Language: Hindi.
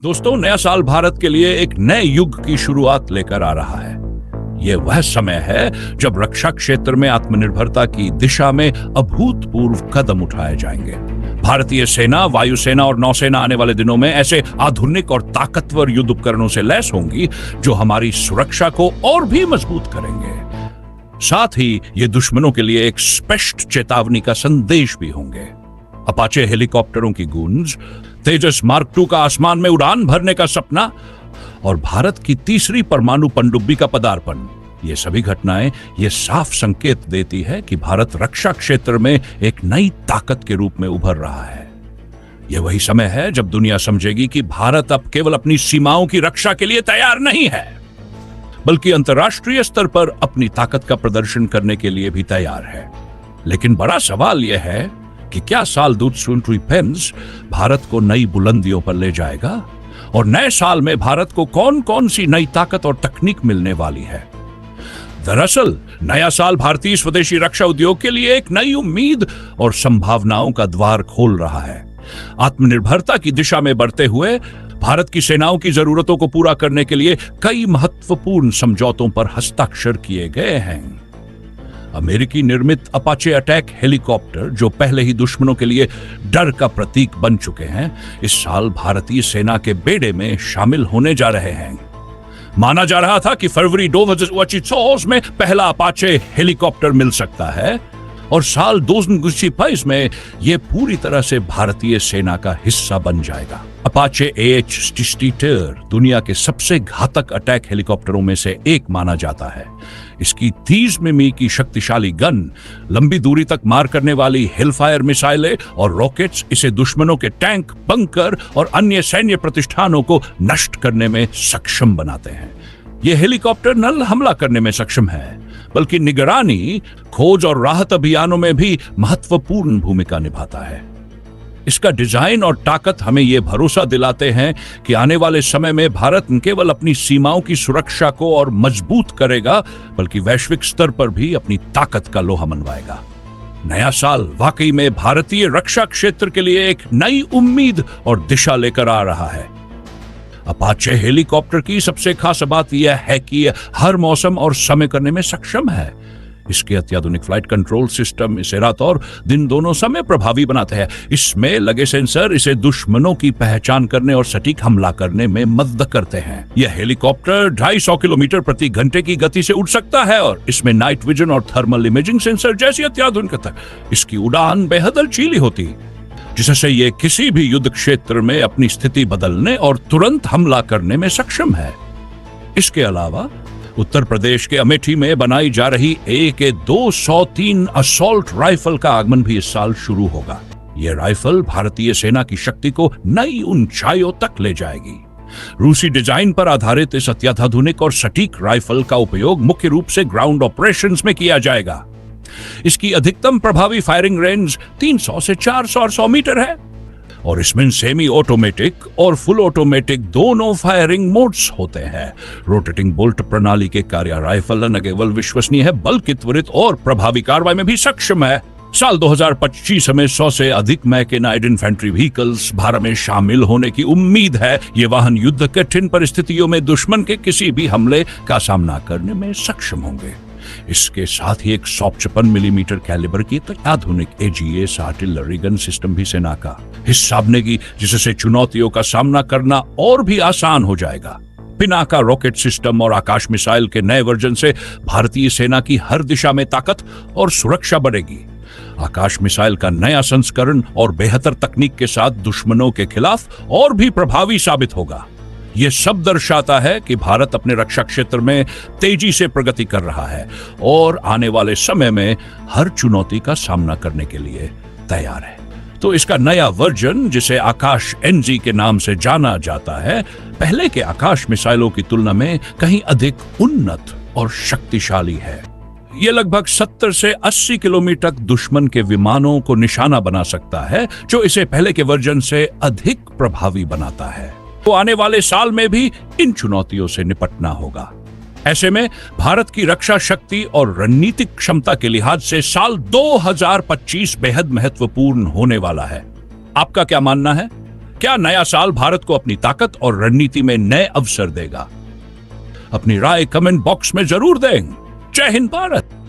दोस्तों, नया साल भारत के लिए एक नए युग की शुरुआत लेकर आ रहा है। यह वह समय है जब रक्षा क्षेत्र में आत्मनिर्भरता की दिशा में अभूतपूर्व कदम उठाए जाएंगे। भारतीय सेना, वायुसेना और नौसेना आने वाले दिनों में ऐसे आधुनिक और ताकतवर युद्ध उपकरणों से लैस होंगी जो हमारी सुरक्षा को और भी मजबूत करेंगे। साथ ही ये दुश्मनों के लिए एक स्पष्ट चेतावनी का संदेश भी होंगे। अपाचे हेलीकॉप्टरों की गूंज, तेजस मार्क 2 का आसमान में उड़ान भरने का सपना और भारत की तीसरी परमाणु पनडुब्बी का पदार्पण, ये सभी घटनाएं ये साफ संकेत देती है कि भारत रक्षा क्षेत्र में एक नई ताकत के रूप में उभर रहा है। यह वही समय है जब दुनिया समझेगी कि भारत अब केवल अपनी सीमाओं की रक्षा के लिए तैयार नहीं है, बल्कि अंतर्राष्ट्रीय स्तर पर अपनी ताकत का प्रदर्शन करने के लिए भी तैयार है। लेकिन बड़ा सवाल यह है कि क्या साल 2025 भारत को नई बुलंदियों पर ले जाएगा और नए साल में भारत को कौन कौन सी नई ताकत और तकनीक मिलने वाली है। दरअसल नया साल भारतीय स्वदेशी रक्षा उद्योग के लिए एक नई उम्मीद और संभावनाओं का द्वार खोल रहा है। आत्मनिर्भरता की दिशा में बढ़ते हुए भारत की सेनाओं की जरूरतों को पूरा करने के लिए कई महत्वपूर्ण समझौतों पर हस्ताक्षर किए गए हैं। अमेरिकी निर्मित अपाचे अटैक हेलीकॉप्टर, जो पहले ही दुश्मनों के लिए डर का प्रतीक बन चुके हैं, इस साल भारतीय सेना के बेड़े में शामिल होने जा रहे हैं। माना जा रहा था कि फरवरी 2025 में पहला अपाचे हेलीकॉप्टर मिल सकता है और साल 2025 में यह पूरी तरह से भारतीय सेना का हिस्सा बन जाएगा। अपाचे AH-60 दुनिया के सबसे घातक अटैक हेलीकॉप्टरों में से एक माना जाता है। इसकी 30 मिमी की शक्तिशाली गन, लंबी दूरी तक मार करने वाली हिलफायर मिसाइलें और रॉकेट्स इसे दुश्मनों के टैंक, बंकर और अन्य सैन्य प्रतिष्ठानों को नष्ट करने में सक्षम बनाते हैं। यह हेलीकॉप्टर न हमला करने में सक्षम है, बल्कि निगरानी, खोज और राहत अभियानों में भी महत्वपूर्ण भूमिका निभाता है। इसका डिजाइन और ताकत हमें यह भरोसा दिलाते हैं कि आने वाले समय में भारत न केवल अपनी सीमाओं की सुरक्षा को और मजबूत करेगा, बल्कि वैश्विक स्तर पर भी अपनी ताकत का लोहा मनवाएगा। नया साल वाकई में भारतीय रक्षा क्षेत्र के लिए एक नई उम्मीद और दिशा लेकर आ रहा है। अपाचे हेलीकॉप्टर की सबसे खास बात यह है कि यह हर मौसम और समय करने में सक्षम है। इसके अत्याधुनिक फ्लाइट कंट्रोल सिस्टम इसे रात और दिन दोनों समय प्रभावी बनाते हैं। इसमें लगे सेंसर इसे दुश्मनों की पहचान करने और सटीक हमला करने में मदद करते हैं। यह हेलीकॉप्टर 250 किलोमीटर प्रति घंटे की गति से उड़ सकता है और इसमें नाइट विजन और थर्मल इमेजिंग सेंसर जैसी अत्याधुनिक इसकी उड़ान बेहद लचीली होती, जिससे ये किसी भी युद्ध क्षेत्र में अपनी स्थिति बदलने और तुरंत हमला करने में सक्षम है। इसके अलावा उत्तर प्रदेश के अमेठी में बनाई जा रही AK-203 असॉल्ट राइफल का आगमन भी इस साल शुरू होगा। यह राइफल भारतीय सेना की शक्ति को नई ऊंचाइयों तक ले जाएगी। रूसी डिजाइन पर आधारित इस अत्याधुनिक और सटीक राइफल का उपयोग मुख्य रूप से ग्राउंड ऑपरेशंस में किया जाएगा। इसकी अधिकतम प्रभावी फायरिंग रेंज 300 से 400 मीटर है और इसमें सेमी ऑटोमेटिक और फुल ऑटोमेटिक दोनों फायरिंग मोड्स होते हैं। रोटेटिंग बोल्ट प्रणाली के कार्य राइफल न केवल विश्वसनीय है, बल्कि त्वरित और प्रभावी कार्रवाई में भी सक्षम है। साल 2025 में 100 से अधिक मैकेनाइज्ड इन्फेंट्री व्हीकल्स भारत में शामिल होने की उम्मीद है। ये वाहन युद्ध कठिन परिस्थितियों में दुश्मन के किसी भी हमले का सामना करने में सक्षम होंगे। इसके साथ ही एक 156 मिलीमीटर कैलिबर की आधुनिक AGS आर्टिलरी गन सिस्टम भी सेना का हिस्सा बनेगी, जिससे चुनौतियों का सामना करना और भी आसान हो जाएगा। पिनाका रॉकेट सिस्टम और आकाश मिसाइल के नए वर्जन से भारतीय सेना की हर दिशा में ताकत और सुरक्षा बढ़ेगी। आकाश मिसाइल का नया संस्करण और बेहतर तकनीक के साथ दुश्मनों के खिलाफ और भी प्रभावी साबित होगा। यह सब दर्शाता है कि भारत अपने रक्षा क्षेत्र में तेजी से प्रगति कर रहा है और आने वाले समय में हर चुनौती का सामना करने के लिए तैयार है। तो इसका नया वर्जन, जिसे आकाश NG के नाम से जाना जाता है, पहले के आकाश मिसाइलों की तुलना में कहीं अधिक उन्नत और शक्तिशाली है। यह लगभग 70 से 80 किलोमीटर तक दुश्मन के विमानों को निशाना बना सकता है, जो इसे पहले के वर्जन से अधिक प्रभावी बनाता है। तो आने वाले साल में भी इन चुनौतियों से निपटना होगा। ऐसे में भारत की रक्षा शक्ति और रणनीतिक क्षमता के लिहाज से साल 2025 बेहद महत्वपूर्ण होने वाला है। आपका क्या मानना है? क्या नया साल भारत को अपनी ताकत और रणनीति में नए अवसर देगा? अपनी राय कमेंट बॉक्स में जरूर दें। जय हिंद भारत।